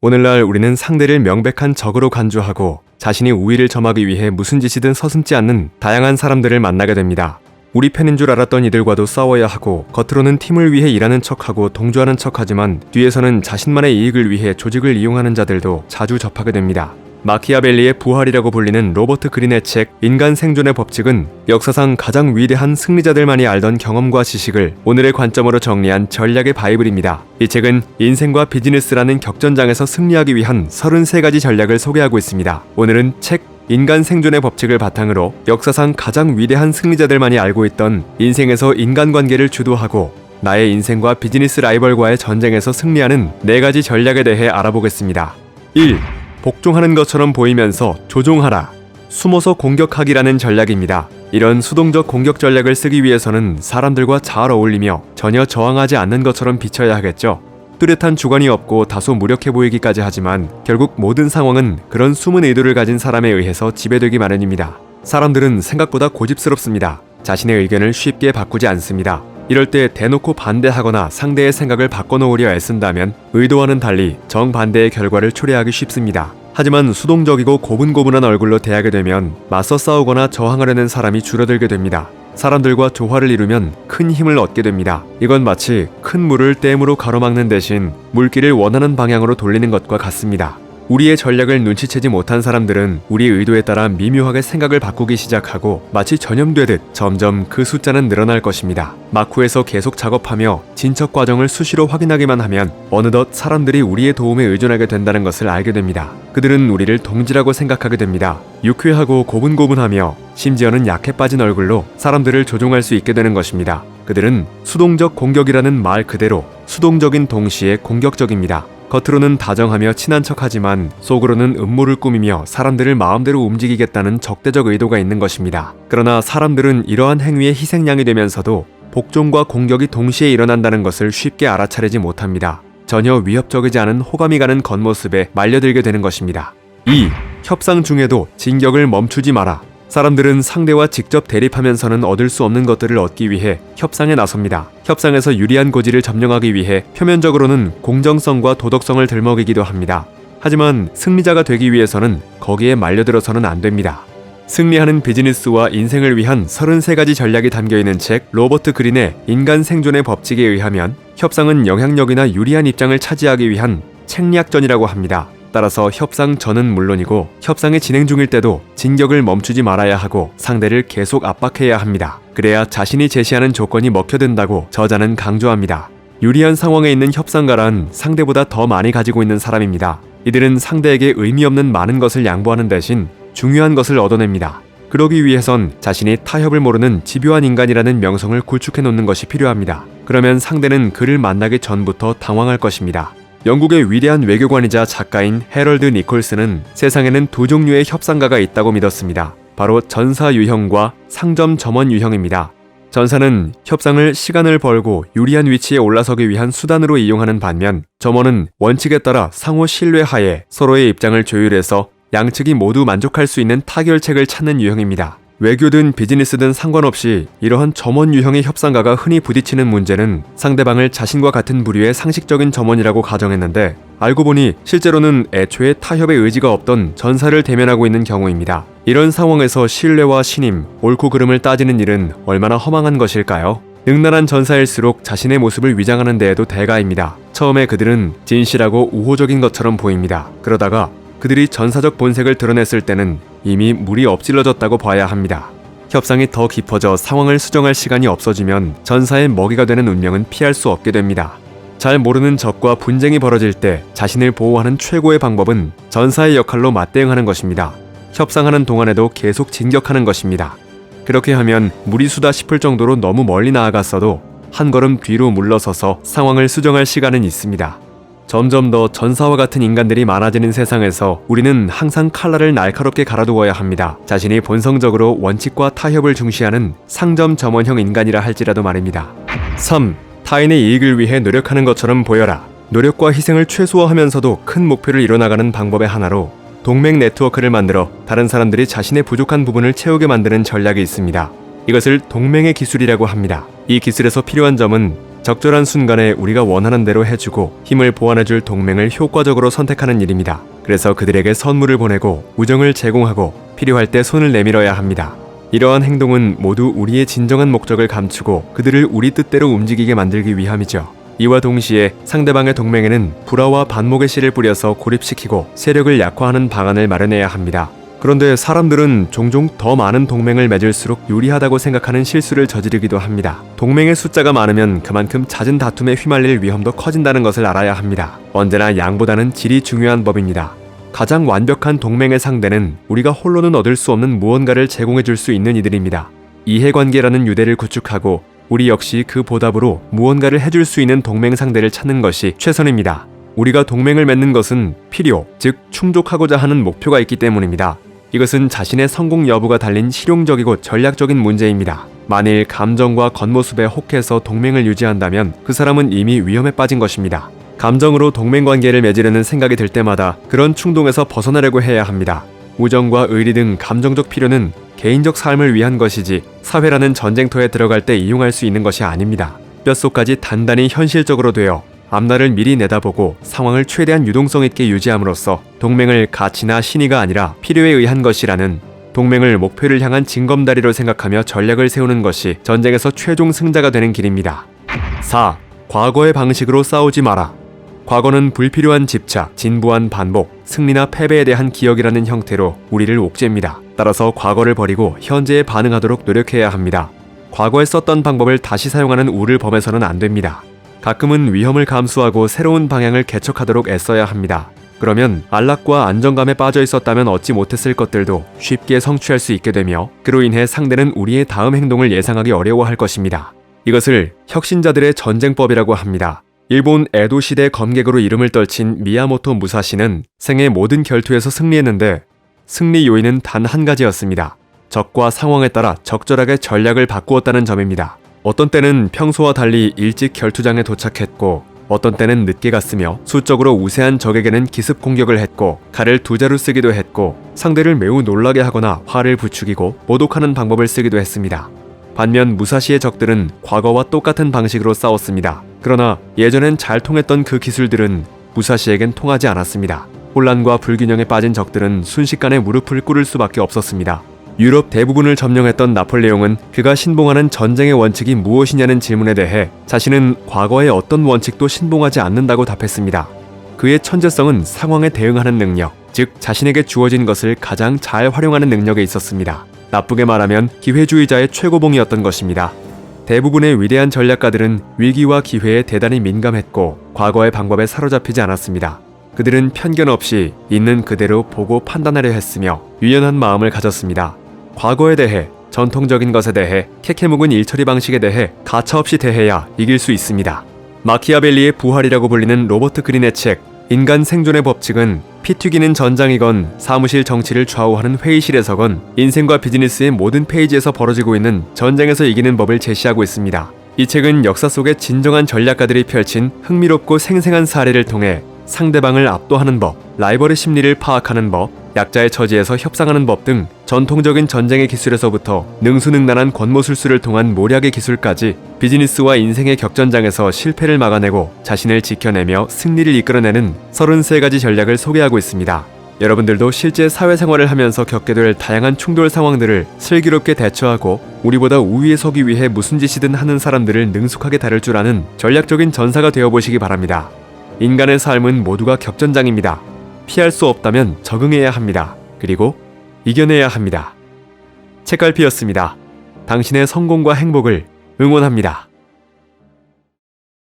오늘날 우리는 상대를 명백한 적으로 간주하고 자신이 우위를 점하기 위해 무슨 짓이든 서슴지 않는 다양한 사람들을 만나게 됩니다. 우리 편인 줄 알았던 이들과도 싸워야 하고 겉으로는 팀을 위해 일하는 척하고 동조하는 척하지만 뒤에서는 자신만의 이익을 위해 조직을 이용하는 자들도 자주 접하게 됩니다. 마키아벨리의 부활이라고 불리는 로버트 그린의 책 인간 생존의 법칙은 역사상 가장 위대한 승리자들만이 알던 경험과 지식을 오늘의 관점으로 정리한 전략의 바이블입니다. 이 책은 인생과 비즈니스라는 격전장에서 승리하기 위한 33가지 전략을 소개하고 있습니다. 오늘은 책 인간 생존의 법칙을 바탕으로 역사상 가장 위대한 승리자들만이 알고 있던 인생에서 인간관계를 주도하고 나의 인생과 비즈니스 라이벌과의 전쟁에서 승리하는 4가지 전략에 대해 알아보겠습니다. 1. 복종하는 것처럼 보이면서 조종하라. 숨어서 공격하기라는 전략입니다. 이런 수동적 공격 전략을 쓰기 위해서는 사람들과 잘 어울리며 전혀 저항하지 않는 것처럼 비춰야 하겠죠. 뚜렷한 주관이 없고 다소 무력해 보이기까지 하지만 결국 모든 상황은 그런 숨은 의도를 가진 사람에 의해서 지배되기 마련입니다. 사람들은 생각보다 고집스럽습니다. 자신의 의견을 쉽게 바꾸지 않습니다. 이럴 때 대놓고 반대하거나 상대의 생각을 바꿔놓으려 애쓴다면 의도와는 달리 정반대의 결과를 초래하기 쉽습니다. 하지만 수동적이고 고분고분한 얼굴로 대하게 되면 맞서 싸우거나 저항하려는 사람이 줄어들게 됩니다. 사람들과 조화를 이루면 큰 힘을 얻게 됩니다. 이건 마치 큰 물을 댐으로 가로막는 대신 물길을 원하는 방향으로 돌리는 것과 같습니다. 우리의 전략을 눈치채지 못한 사람들은 우리의 의도에 따라 미묘하게 생각을 바꾸기 시작하고 마치 전염되듯 점점 그 숫자는 늘어날 것입니다. 마쿠에서 계속 작업하며 진척 과정을 수시로 확인하기만 하면 어느덧 사람들이 우리의 도움에 의존하게 된다는 것을 알게 됩니다. 그들은 우리를 동지라고 생각하게 됩니다. 유쾌하고 고분고분하며 심지어는 약해 빠진 얼굴로 사람들을 조종할 수 있게 되는 것입니다. 그들은 수동적 공격이라는 말 그대로 수동적인 동시에 공격적입니다. 겉으로는 다정하며 친한 척하지만 속으로는 음모를 꾸미며 사람들을 마음대로 움직이겠다는 적대적 의도가 있는 것입니다. 그러나 사람들은 이러한 행위의 희생양이 되면서도 복종과 공격이 동시에 일어난다는 것을 쉽게 알아차리지 못합니다. 전혀 위협적이지 않은 호감이 가는 겉모습에 말려들게 되는 것입니다. 2. 협상 중에도 진격을 멈추지 마라. 사람들은 상대와 직접 대립하면서는 얻을 수 없는 것들을 얻기 위해 협상에 나섭니다. 협상에서 유리한 고지를 점령하기 위해 표면적으로는 공정성과 도덕성을 들먹이기도 합니다. 하지만 승리자가 되기 위해서는 거기에 말려들어서는 안 됩니다. 승리하는 비즈니스와 인생을 위한 33가지 전략이 담겨있는 책 로버트 그린의 인간 생존의 법칙에 의하면 협상은 영향력이나 유리한 입장을 차지하기 위한 책략전이라고 합니다. 따라서 협상 전은 물론이고 협상이 진행 중일 때도 진격을 멈추지 말아야 하고 상대를 계속 압박해야 합니다. 그래야 자신이 제시하는 조건이 먹혀든다고 저자는 강조합니다. 유리한 상황에 있는 협상가란 상대보다 더 많이 가지고 있는 사람입니다. 이들은 상대에게 의미 없는 많은 것을 양보하는 대신 중요한 것을 얻어냅니다. 그러기 위해선 자신이 타협을 모르는 집요한 인간이라는 명성을 구축해 놓는 것이 필요합니다. 그러면 상대는 그를 만나기 전부터 당황할 것입니다. 영국의 위대한 외교관이자 작가인 해럴드 니콜스는 세상에는 두 종류의 협상가가 있다고 믿었습니다. 바로 전사 유형과 상점 점원 유형입니다. 전사는 협상을 시간을 벌고 유리한 위치에 올라서기 위한 수단으로 이용하는 반면 점원은 원칙에 따라 상호 신뢰하에 서로의 입장을 조율해서 양측이 모두 만족할 수 있는 타결책을 찾는 유형입니다. 외교든 비즈니스든 상관없이 이러한 점원 유형의 협상가가 흔히 부딪히는 문제는 상대방을 자신과 같은 부류의 상식적인 점원이라고 가정했는데 알고 보니 실제로는 애초에 타협의 의지가 없던 전사를 대면하고 있는 경우입니다. 이런 상황에서 신뢰와 신임, 옳고 그름을 따지는 일은 얼마나 허망한 것일까요? 능란한 전사일수록 자신의 모습을 위장하는 데에도 대가입니다. 처음에 그들은 진실하고 우호적인 것처럼 보입니다. 그러다가 그들이 전사적 본색을 드러냈을 때는 이미 물이 엎질러졌다고 봐야 합니다. 협상이 더 깊어져 상황을 수정할 시간이 없어지면 전사의 먹이가 되는 운명은 피할 수 없게 됩니다. 잘 모르는 적과 분쟁이 벌어질 때 자신을 보호하는 최고의 방법은 전사의 역할로 맞대응하는 것입니다. 협상하는 동안에도 계속 진격하는 것입니다. 그렇게 하면 무리수다 싶을 정도로 너무 멀리 나아갔어도 한 걸음 뒤로 물러서서 상황을 수정할 시간은 있습니다. 점점 더 전사와 같은 인간들이 많아지는 세상에서 우리는 항상 칼날을 날카롭게 갈아두어야 합니다. 자신이 본성적으로 원칙과 타협을 중시하는 상점 점원형 인간이라 할지라도 말입니다. 3. 타인의 이익을 위해 노력하는 것처럼 보여라. 노력과 희생을 최소화하면서도 큰 목표를 이뤄나가는 방법의 하나로 동맹 네트워크를 만들어 다른 사람들이 자신의 부족한 부분을 채우게 만드는 전략이 있습니다. 이것을 동맹의 기술이라고 합니다. 이 기술에서 필요한 점은 적절한 순간에 우리가 원하는 대로 해주고 힘을 보완해줄 동맹을 효과적으로 선택하는 일입니다. 그래서 그들에게 선물을 보내고 우정을 제공하고 필요할 때 손을 내밀어야 합니다. 이러한 행동은 모두 우리의 진정한 목적을 감추고 그들을 우리 뜻대로 움직이게 만들기 위함이죠. 이와 동시에 상대방의 동맹에는 불화와 반목의 씨를 뿌려서 고립시키고 세력을 약화하는 방안을 마련해야 합니다. 그런데 사람들은 종종 더 많은 동맹을 맺을수록 유리하다고 생각하는 실수를 저지르기도 합니다. 동맹의 숫자가 많으면 그만큼 잦은 다툼에 휘말릴 위험도 커진다는 것을 알아야 합니다. 언제나 양보다는 질이 중요한 법입니다. 가장 완벽한 동맹의 상대는 우리가 홀로는 얻을 수 없는 무언가를 제공해 줄 수 있는 이들입니다. 이해관계라는 유대를 구축하고 우리 역시 그 보답으로 무언가를 해줄 수 있는 동맹 상대를 찾는 것이 최선입니다. 우리가 동맹을 맺는 것은 필요, 즉 충족하고자 하는 목표가 있기 때문입니다. 이것은 자신의 성공 여부가 달린 실용적이고 전략적인 문제입니다. 만일 감정과 겉모습에 혹해서 동맹을 유지한다면 그 사람은 이미 위험에 빠진 것입니다. 감정으로 동맹관계를 맺으려는 생각이 들 때마다 그런 충동에서 벗어나려고 해야 합니다. 우정과 의리 등 감정적 필요는 개인적 삶을 위한 것이지 사회라는 전쟁터에 들어갈 때 이용할 수 있는 것이 아닙니다. 뼛속까지 단단히 현실적으로 되어 앞날을 미리 내다보고 상황을 최대한 유동성 있게 유지함으로써 동맹을 가치나 신의가 아니라 필요에 의한 것이라는 동맹을 목표를 향한 징검다리로 생각하며 전략을 세우는 것이 전쟁에서 최종 승자가 되는 길입니다. 4. 과거의 방식으로 싸우지 마라. 과거는 불필요한 집착, 진부한 반복, 승리나 패배에 대한 기억이라는 형태로 우리를 옥죄입니다. 따라서 과거를 버리고 현재에 반응하도록 노력해야 합니다. 과거에 썼던 방법을 다시 사용하는 우를 범해서는 안 됩니다. 가끔은 위험을 감수하고 새로운 방향을 개척하도록 애써야 합니다. 그러면 안락과 안정감에 빠져 있었다면 얻지 못했을 것들도 쉽게 성취할 수 있게 되며 그로 인해 상대는 우리의 다음 행동을 예상하기 어려워할 것입니다. 이것을 혁신자들의 전쟁법이라고 합니다. 일본 에도 시대 검객으로 이름을 떨친 미야모토 무사시는 생애 모든 결투에서 승리했는데 승리 요인은 단 한 가지였습니다. 적과 상황에 따라 적절하게 전략을 바꾸었다는 점입니다. 어떤 때는 평소와 달리 일찍 결투장에 도착했고 어떤 때는 늦게 갔으며 수적으로 우세한 적에게는 기습 공격을 했고 칼을 두 자루 쓰기도 했고 상대를 매우 놀라게 하거나 화를 부추기고 모독하는 방법을 쓰기도 했습니다. 반면 무사시의 적들은 과거와 똑같은 방식으로 싸웠습니다. 그러나 예전엔 잘 통했던 그 기술들은 무사시에겐 통하지 않았습니다. 혼란과 불균형에 빠진 적들은 순식간에 무릎을 꿇을 수밖에 없었습니다. 유럽 대부분을 점령했던 나폴레옹은 그가 신봉하는 전쟁의 원칙이 무엇이냐는 질문에 대해 자신은 과거의 어떤 원칙도 신봉하지 않는다고 답했습니다. 그의 천재성은 상황에 대응하는 능력, 즉 자신에게 주어진 것을 가장 잘 활용하는 능력에 있었습니다. 나쁘게 말하면 기회주의자의 최고봉이었던 것입니다. 대부분의 위대한 전략가들은 위기와 기회에 대단히 민감했고 과거의 방법에 사로잡히지 않았습니다. 그들은 편견 없이 있는 그대로 보고 판단하려 했으며 유연한 마음을 가졌습니다. 과거에 대해, 전통적인 것에 대해, 캐캐묵은 일처리 방식에 대해 가차없이 대해야 이길 수 있습니다. 마키아벨리의 부활이라고 불리는 로버트 그린의 책 인간 생존의 법칙은 피 튀기는 전장이건 사무실 정치를 좌우하는 회의실에서건 인생과 비즈니스의 모든 페이지에서 벌어지고 있는 전쟁에서 이기는 법을 제시하고 있습니다. 이 책은 역사 속의 진정한 전략가들이 펼친 흥미롭고 생생한 사례를 통해 상대방을 압도하는 법, 라이벌의 심리를 파악하는 법, 약자의 처지에서 협상하는 법 등 전통적인 전쟁의 기술에서부터 능수능란한 권모술수를 통한 모략의 기술까지 비즈니스와 인생의 격전장에서 실패를 막아내고 자신을 지켜내며 승리를 이끌어내는 33가지 전략을 소개하고 있습니다. 여러분들도 실제 사회생활을 하면서 겪게 될 다양한 충돌 상황들을 슬기롭게 대처하고 우리보다 우위에 서기 위해 무슨 짓이든 하는 사람들을 능숙하게 다룰 줄 아는 전략적인 전사가 되어보시기 바랍니다. 인간의 삶은 모두가 격전장입니다. 피할 수 없다면 적응해야 합니다. 그리고 이겨내야 합니다. 책갈피였습니다. 당신의 성공과 행복을 응원합니다.